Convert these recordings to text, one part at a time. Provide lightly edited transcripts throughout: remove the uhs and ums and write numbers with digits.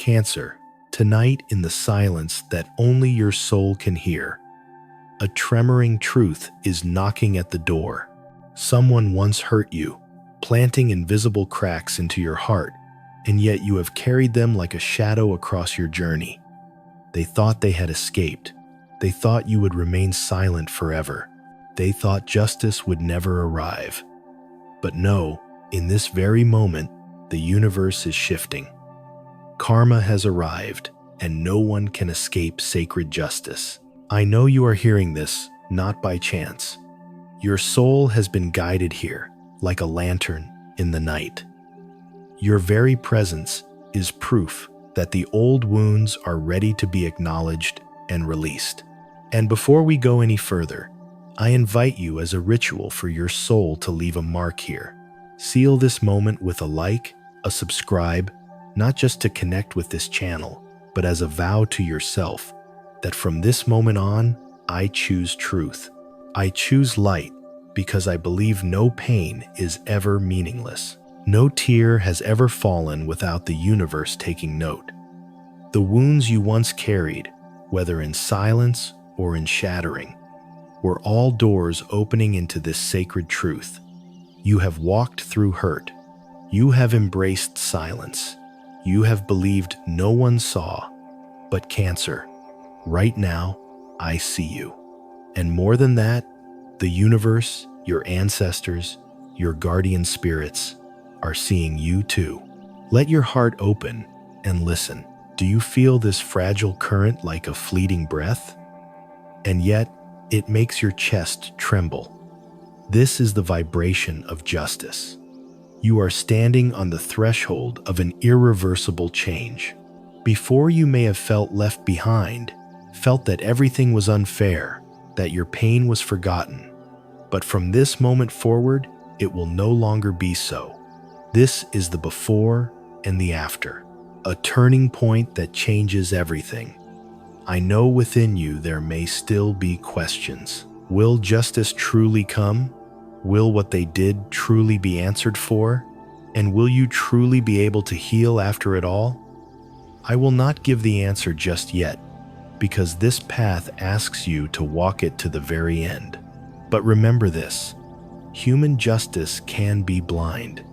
Cancer, tonight in the silence that only your soul can hear, a tremoring truth is knocking at the door. Someone once hurt you, planting invisible cracks into your heart, and yet you have carried them like a shadow across your journey. They thought they had escaped. They thought you would remain silent forever. They thought justice would never arrive. But no, in this very moment, the universe is shifting. Karma has arrived, and no one can escape sacred justice. I know you are hearing this, not by chance. Your soul has been guided here, like a lantern in the night. Your very presence is proof that the old wounds are ready to be acknowledged and released. And before we go any further, I invite you as a ritual for your soul to leave a mark here. Seal this moment with a like, a subscribe, not just to connect with this channel, but as a vow to yourself that from this moment on, I choose truth. I choose light because I believe no pain is ever meaningless. No tear has ever fallen without the universe taking note. The wounds you once carried, whether in silence or in shattering, were all doors opening into this sacred truth. You have walked through hurt. You have embraced silence. You have believed no one saw. But Cancer, right now, I see you. And more than that, the universe, your ancestors, your guardian spirits are seeing you too. Let your heart open and listen. Do you feel this fragile current like a fleeting breath? And yet, it makes your chest tremble. This is the vibration of justice. You are standing on the threshold of an irreversible change. Before, you may have felt left behind, felt that everything was unfair, that your pain was forgotten. But from this moment forward, it will no longer be so. This is the before and the after, a turning point that changes everything. I know within you there may still be questions. Will justice truly come? Will what they did truly be answered for? And will you truly be able to heal after it all? I will not give the answer just yet, because this path asks you to walk it to the very end. But remember this, human justice can be blind,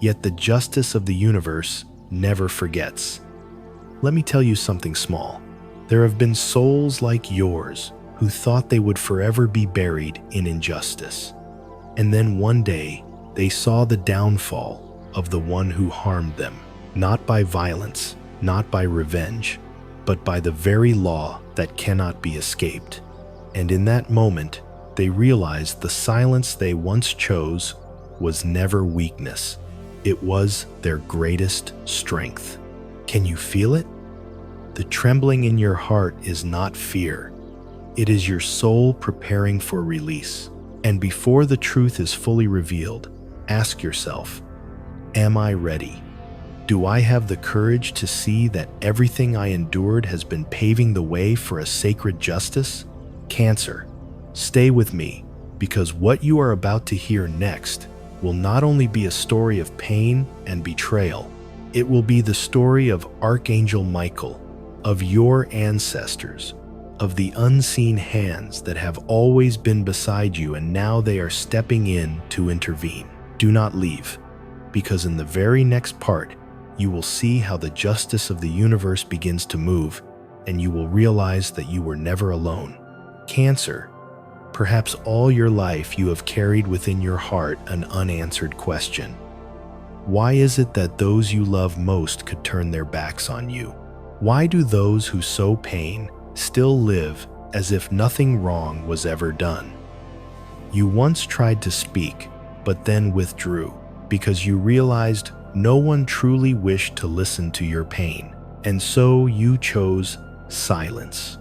yet the justice of the universe never forgets. Let me tell you something small. There have been souls like yours who thought they would forever be buried in injustice. And then one day, they saw the downfall of the one who harmed them, not by violence, not by revenge, but by the very law that cannot be escaped. And in that moment, they realized the silence they once chose was never weakness. It was their greatest strength. Can you feel it? The trembling in your heart is not fear. It is your soul preparing for release. And before the truth is fully revealed, ask yourself, am I ready? Do I have the courage to see that everything I endured has been paving the way for a sacred justice? Cancer, stay with me, because what you are about to hear next will not only be a story of pain and betrayal, it will be the story of Archangel Michael, of your ancestors, of the unseen hands that have always been beside you, and now they are stepping in to intervene. Do not leave, because in the very next part, you will see how the justice of the universe begins to move, and you will realize that you were never alone. Cancer, perhaps all your life you have carried within your heart an unanswered question. Why is it that those you love most could turn their backs on you? Why do those who sow pain still live as if nothing wrong was ever done? You once tried to speak, but then withdrew, because you realized no one truly wished to listen to your pain, and so you chose silence.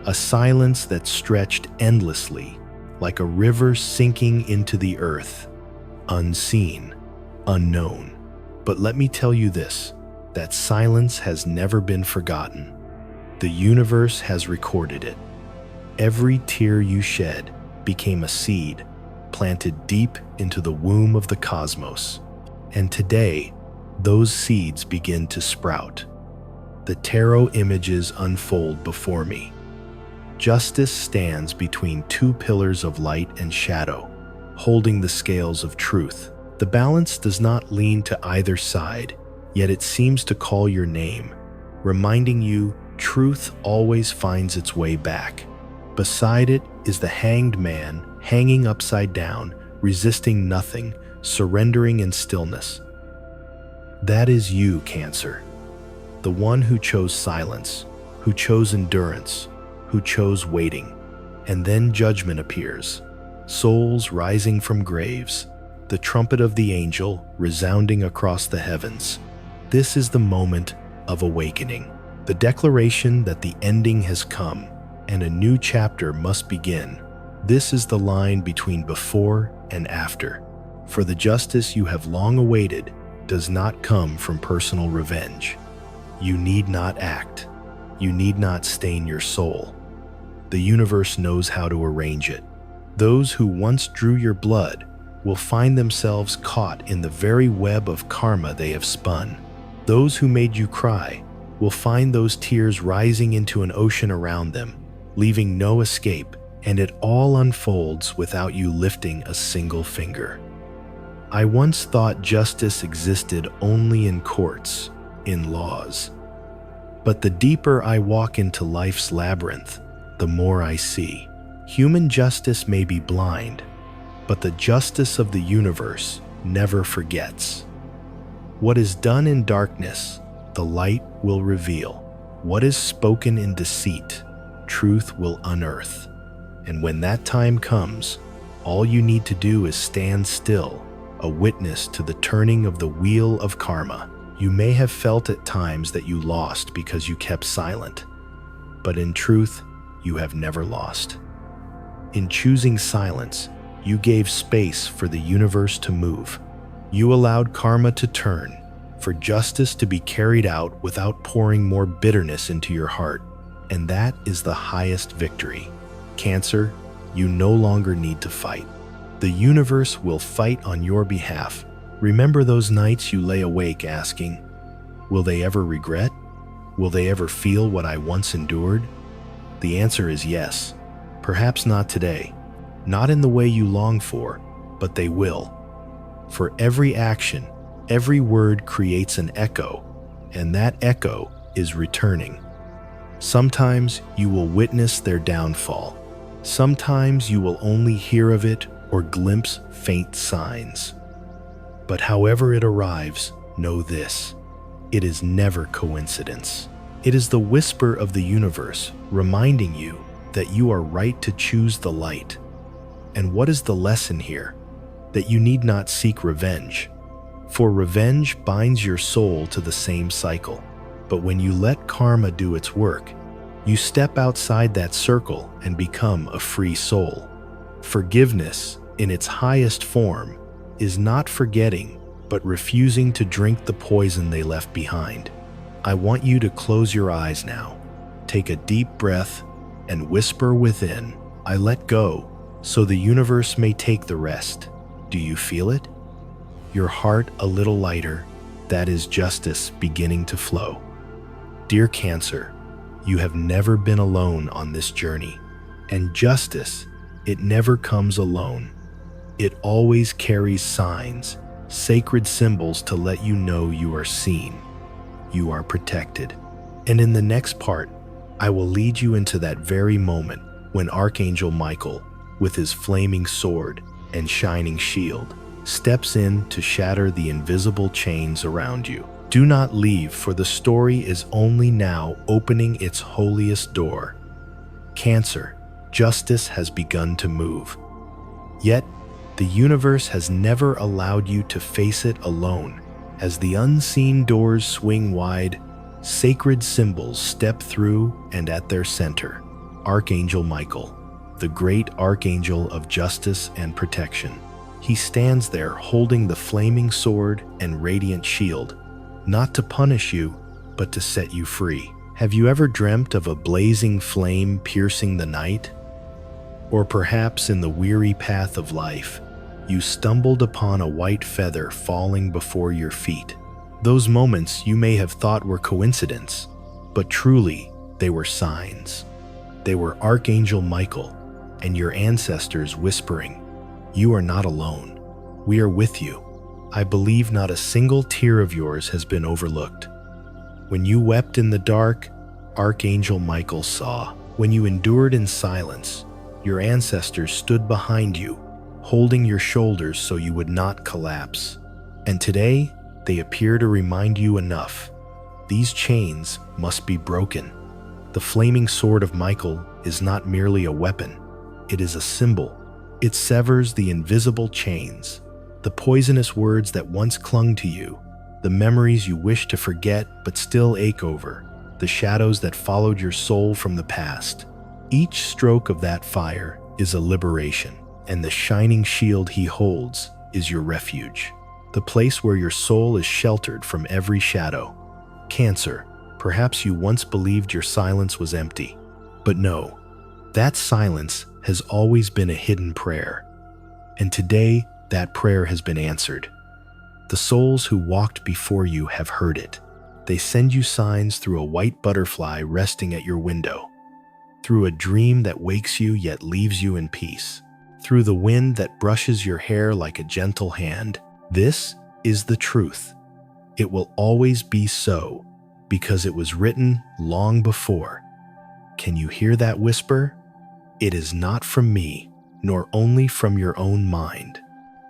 A silence that stretched endlessly, like a river sinking into the earth, unseen, unknown. But let me tell you this, that silence has never been forgotten. The universe has recorded it. Every tear you shed became a seed planted deep into the womb of the cosmos. And today, those seeds begin to sprout. The tarot images unfold before me. Justice stands between two pillars of light and shadow, holding the scales of truth. The balance does not lean to either side, yet it seems to call your name, reminding you truth always finds its way back. Beside it is the hanged man, hanging upside down, resisting nothing, surrendering in stillness. That is you, Cancer. The one who chose silence, who chose endurance, who chose waiting. And then judgment appears, souls rising from graves, the trumpet of the angel resounding across the heavens. This is the moment of awakening, the declaration that the ending has come and a new chapter must begin. This is the line between before and after. For the justice you have long awaited does not come from personal revenge. You need not act. You need not stain your soul. The universe knows how to arrange it. Those who once drew your blood will find themselves caught in the very web of karma they have spun. Those who made you cry will find those tears rising into an ocean around them, leaving no escape, and it all unfolds without you lifting a single finger. I once thought justice existed only in courts, in laws. But the deeper I walk into life's labyrinth, the more I see. Human justice may be blind, but the justice of the universe never forgets. What is done in darkness, the light will reveal. What is spoken in deceit, truth will unearth. And when that time comes, all you need to do is stand still, a witness to the turning of the wheel of karma. You may have felt at times that you lost because you kept silent, but in truth, you have never lost. In choosing silence, you gave space for the universe to move. You allowed karma to turn, for justice to be carried out without pouring more bitterness into your heart. And that is the highest victory. Cancer, you no longer need to fight. The universe will fight on your behalf. Remember those nights you lay awake asking, will they ever regret? Will they ever feel what I once endured? The answer is yes. Perhaps not today, not in the way you long for, but they will. For every action, every word creates an echo, and that echo is returning. Sometimes you will witness their downfall. Sometimes you will only hear of it or glimpse faint signs. But however it arrives, know this: it is never coincidence. It is the whisper of the universe reminding you that you are right to choose the light. And what is the lesson here? That you need not seek revenge. For revenge binds your soul to the same cycle. But when you let karma do its work, you step outside that circle and become a free soul. Forgiveness, in its highest form, is not forgetting, but refusing to drink the poison they left behind. I want you to close your eyes now, take a deep breath, and whisper within, I let go, so the universe may take the rest. Do you feel it? Your heart a little lighter, that is justice beginning to flow. Dear Cancer, you have never been alone on this journey, and justice, it never comes alone. It always carries signs, sacred symbols to let you know you are seen, you are protected. And in the next part, I will lead you into that very moment when Archangel Michael, with his flaming sword and shining shield, steps in to shatter the invisible chains around you. Do not leave, for the story is only now opening its holiest door. Cancer, justice has begun to move. Yet, the universe has never allowed you to face it alone. As the unseen doors swing wide, sacred symbols step through, and at their center, Archangel Michael, the great archangel of justice and protection. He stands there holding the flaming sword and radiant shield, not to punish you, but to set you free. Have you ever dreamt of a blazing flame piercing the night? Or perhaps in the weary path of life, you stumbled upon a white feather falling before your feet. Those moments you may have thought were coincidence, But truly, they were signs. They were Archangel Michael and your ancestors whispering, "You are not alone. We are with you. I believe not a single tear of yours has been overlooked. When you wept in the dark, Archangel Michael saw. When you endured in silence, your ancestors stood behind you, holding your shoulders so you would not collapse. And today, they appear to remind you enough. These chains must be broken. The flaming sword of Michael is not merely a weapon. It is a symbol. It severs the invisible chains, the poisonous words that once clung to you, the memories you wish to forget but still ache over, the shadows that followed your soul from the past. Each stroke of that fire is a liberation, and the shining shield he holds is your refuge, the place where your soul is sheltered from every shadow. Cancer, perhaps you once believed your silence was empty, but no, that silence has always been a hidden prayer. And today, that prayer has been answered. The souls who walked before you have heard it. They send you signs through a white butterfly resting at your window, through a dream that wakes you yet leaves you in peace, through the wind that brushes your hair like a gentle hand. This is the truth. It will always be so, because it was written long before. Can you hear that whisper? It is not from me, nor only from your own mind.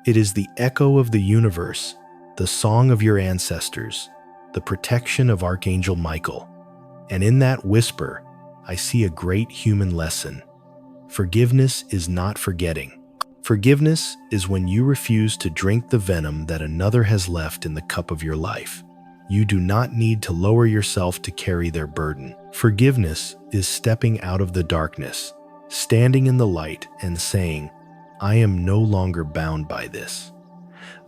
It is the echo of the universe, the song of your ancestors, the protection of Archangel Michael. And in that whisper, I see a great human lesson. Forgiveness is not forgetting. Forgiveness is when you refuse to drink the venom that another has left in the cup of your life. You do not need to lower yourself to carry their burden. Forgiveness is stepping out of the darkness, standing in the light and saying, I am no longer bound by this.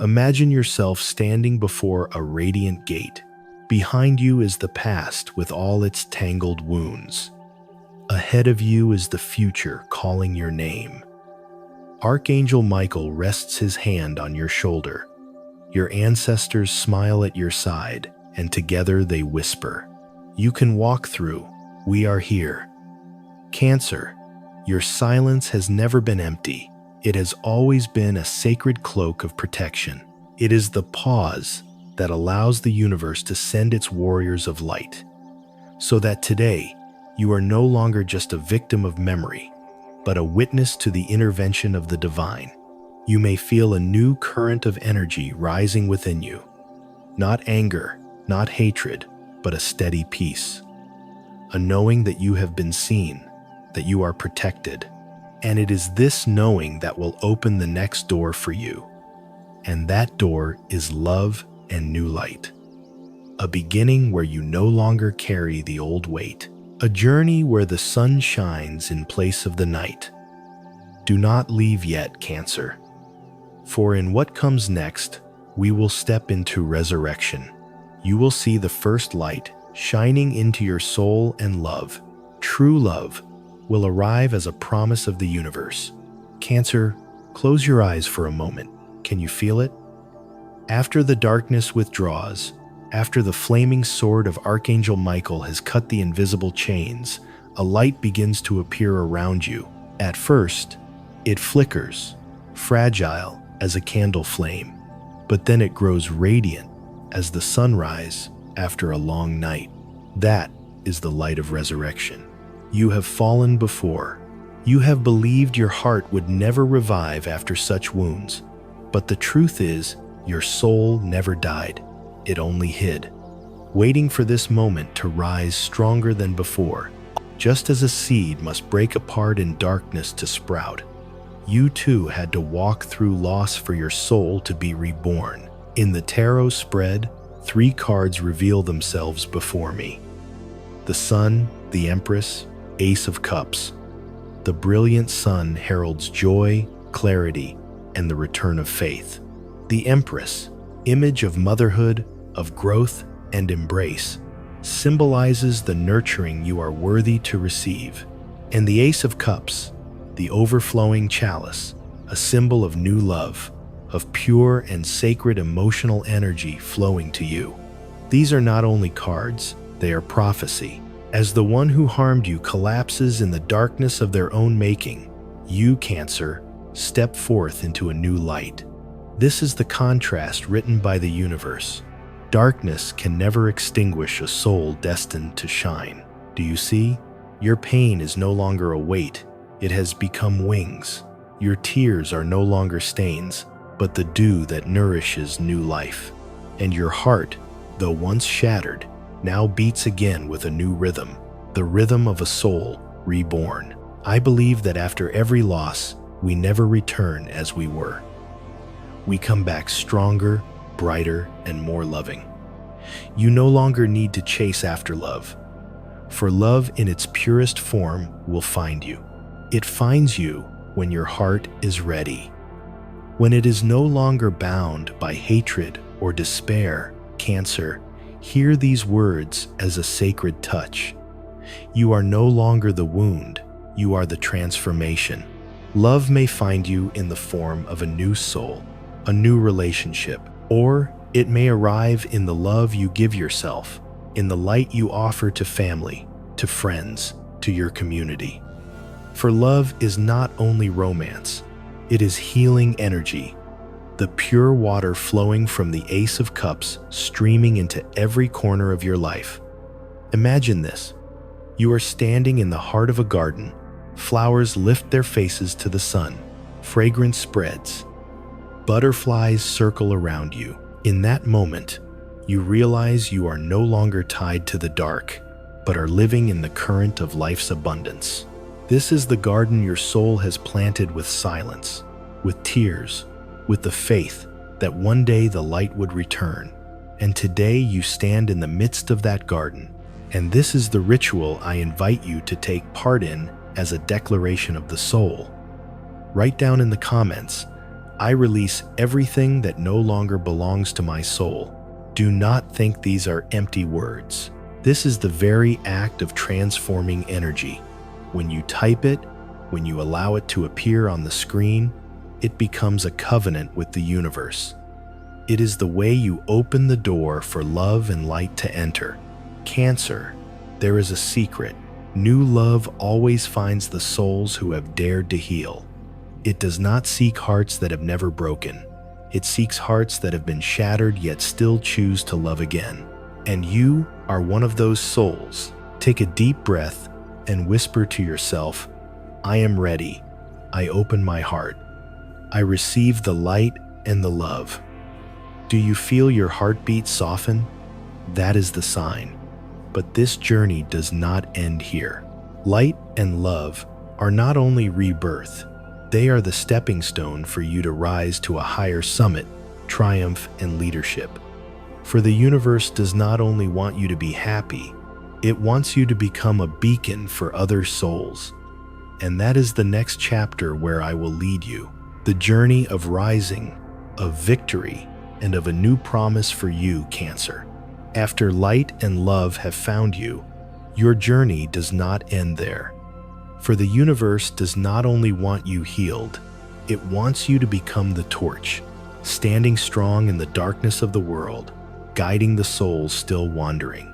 Imagine yourself standing before a radiant gate. Behind you is the past with all its tangled wounds. Ahead of you is the future calling your name. Archangel Michael rests his hand on your shoulder. Your ancestors smile at your side, and together they whisper, "You can walk through. We are here." Cancer, your silence has never been empty. It has always been a sacred cloak of protection. It is the pause that allows the universe to send its warriors of light, so that today you are no longer just a victim of memory, but a witness to the intervention of the divine. You may feel a new current of energy rising within you. Not anger, not hatred, but a steady peace. A knowing that you have been seen, that you are protected. And it is this knowing that will open the next door for you. And that door is love and new light. A beginning where you no longer carry the old weight. A journey where the sun shines in place of the night. Do not leave yet, Cancer. For in what comes next, we will step into resurrection. You will see the first light shining into your soul, and love, true love, will arrive as a promise of the universe. Cancer, close your eyes for a moment. Can you feel it? After the darkness withdraws, after the flaming sword of Archangel Michael has cut the invisible chains, a light begins to appear around you. At first, it flickers, fragile as a candle flame, but then it grows radiant as the sunrise after a long night. That is the light of resurrection. You have fallen before. You have believed your heart would never revive after such wounds. But the truth is, your soul never died. It only hid, waiting for this moment to rise stronger than before. Just as a seed must break apart in darkness to sprout, you too had to walk through loss for your soul to be reborn. In the tarot spread, 3 cards reveal themselves before me. The Sun, the Empress, Ace of Cups. The brilliant sun heralds joy, clarity, and the return of faith. The Empress, image of motherhood, of growth, and embrace, symbolizes the nurturing you are worthy to receive. And the Ace of Cups, the overflowing chalice, a symbol of new love, of pure and sacred emotional energy flowing to you. These are not only cards, they are prophecy. As the one who harmed you collapses in the darkness of their own making, you, Cancer, step forth into a new light. This is the contrast written by the universe. Darkness can never extinguish a soul destined to shine. Do you see? Your pain is no longer a weight, it has become wings. Your tears are no longer stains, but the dew that nourishes new life. And your heart, though once shattered, now beats again with a new rhythm, the rhythm of a soul reborn. I believe that after every loss, we never return as we were. We come back stronger, brighter, and more loving. You no longer need to chase after love, for love in its purest form will find you. It finds you when your heart is ready. When it is no longer bound by hatred or despair, Cancer, hear these words as a sacred touch. You are no longer the wound, you are the transformation. Love may find you in the form of a new soul, a new relationship, or it may arrive in the love you give yourself, in the light you offer to family, to friends, to your community. For love is not only romance, it is healing energy, the pure water flowing from the Ace of Cups streaming into every corner of your life. Imagine this. You are standing in the heart of a garden. Flowers lift their faces to the sun. Fragrance spreads. Butterflies circle around you. In that moment, you realize you are no longer tied to the dark, but are living in the current of life's abundance. This is the garden your soul has planted with silence, with tears, with the faith that one day the light would return. And today you stand in the midst of that garden. And this is the ritual I invite you to take part in as a declaration of the soul. Write down in the comments, I release everything that no longer belongs to my soul. Do not think these are empty words. This is the very act of transforming energy. When you type it, when you allow it to appear on the screen, it becomes a covenant with the universe. It is the way you open the door for love and light to enter. Cancer, there is a secret. New love always finds the souls who have dared to heal. It does not seek hearts that have never broken. It seeks hearts that have been shattered yet still choose to love again. And you are one of those souls. Take a deep breath and whisper to yourself, I am ready. I open my heart. I receive the light and the love. Do you feel your heartbeat soften? That is the sign. But this journey does not end here. Light and love are not only rebirth, they are the stepping stone for you to rise to a higher summit, triumph, and leadership. For the universe does not only want you to be happy, it wants you to become a beacon for other souls. And that is the next chapter where I will lead you. The journey of rising, of victory, and of a new promise for you, Cancer. After light and love have found you, your journey does not end there. For the universe does not only want you healed, it wants you to become the torch, standing strong in the darkness of the world, guiding the souls still wandering.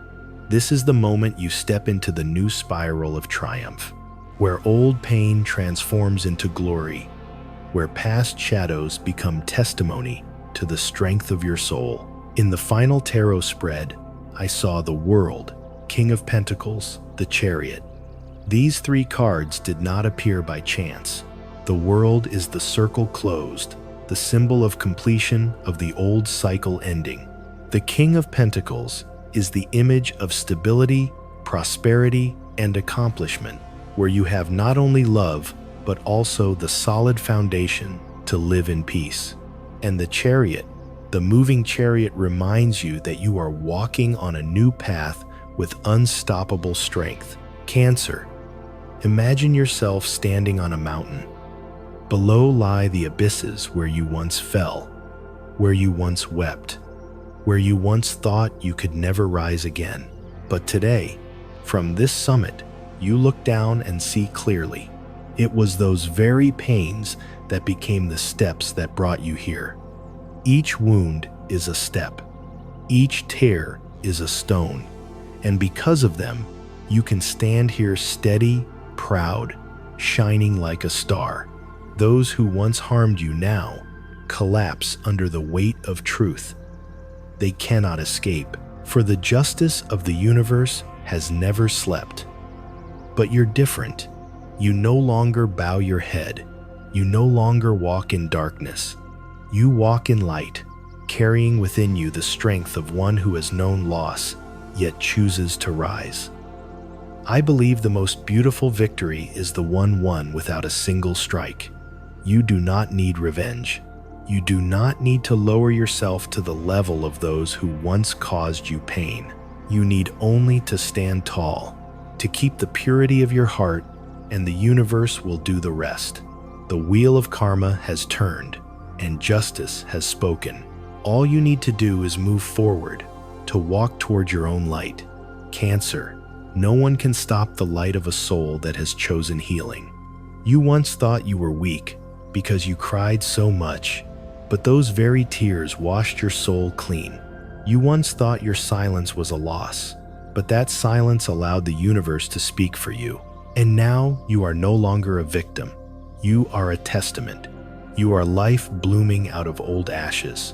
This is the moment you step into the new spiral of triumph, where old pain transforms into glory, where past shadows become testimony to the strength of your soul. In the final tarot spread, I saw the World, King of Pentacles, the Chariot. These three cards did not appear by chance. The World is the circle closed, the symbol of completion of the old cycle ending. The King of Pentacles is the image of stability, prosperity, and accomplishment, where you have not only love, but also the solid foundation to live in peace. And the Chariot, the moving chariot, reminds you that you are walking on a new path with unstoppable strength. Cancer, imagine yourself standing on a mountain. Below lie the abysses where you once fell, where you once wept, where you once thought you could never rise again. But today, from this summit, you look down and see clearly. It was those very pains that became the steps that brought you here. Each wound is a step. Each tear is a stone. And because of them, You can stand here steady, proud, shining like a star. Those who once harmed you now collapse under the weight of truth. They cannot escape, for the justice of the universe has never slept. But you're different. You no longer bow your head. You no longer walk in darkness. You walk in light, carrying within you the strength of one who has known loss, yet chooses to rise. I believe the most beautiful victory is the one won without a single strike. You do not need revenge. You do not need to lower yourself to the level of those who once caused you pain. You need only to stand tall, to keep the purity of your heart, and the universe will do the rest. The wheel of karma has turned, and justice has spoken. All you need to do is move forward, to walk toward your own light. Cancer, no one can stop the light of a soul that has chosen healing. You once thought you were weak because you cried so much, but those very tears washed your soul clean. You once thought your silence was a loss, but that silence allowed the universe to speak for you. And now you are no longer a victim. You are a testament. You are life blooming out of old ashes.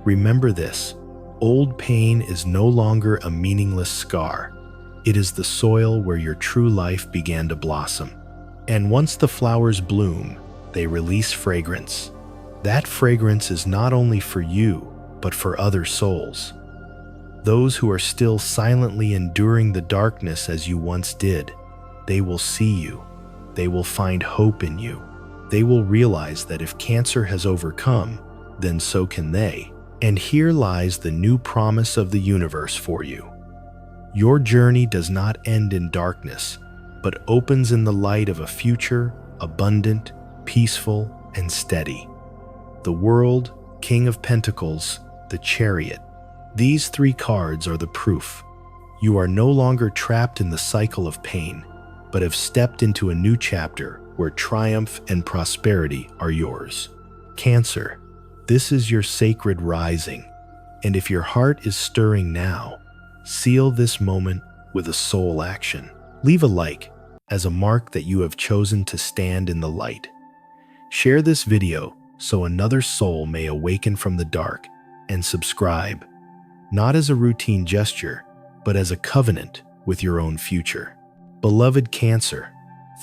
Remember this, old pain is no longer a meaningless scar. It is the soil where your true life began to blossom. And once the flowers bloom, they release fragrance. That fragrance is not only for you, but for other souls. Those who are still silently enduring the darkness as you once did, they will see you. They will find hope in you. They will realize that if cancer has overcome, then so can they. And here lies the new promise of the universe for you. Your journey does not end in darkness, but opens in the light of a future abundant, peaceful, and steady. The World, King of Pentacles, the Chariot. These three cards are the proof. You are no longer trapped in the cycle of pain, but have stepped into a new chapter where triumph and prosperity are yours. Cancer, this is your sacred rising, and if your heart is stirring now, seal this moment with a soul action. Leave a like as a mark that you have chosen to stand in the light. Share this video so another soul may awaken from the dark, and subscribe, not as a routine gesture, but as a covenant with your own future. Beloved Cancer,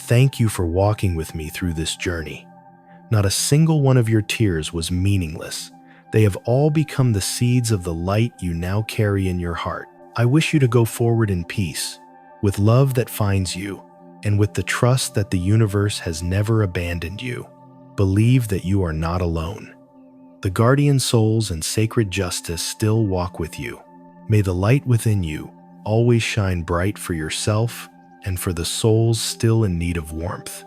thank you for walking with me through this journey. Not a single one of your tears was meaningless. They have all become the seeds of the light you now carry in your heart. I wish you to go forward in peace, with love that finds you, and with the trust that the universe has never abandoned you. Believe that you are not alone. The guardian souls and sacred justice still walk with you. May the light within you always shine bright for yourself and for the souls still in need of warmth.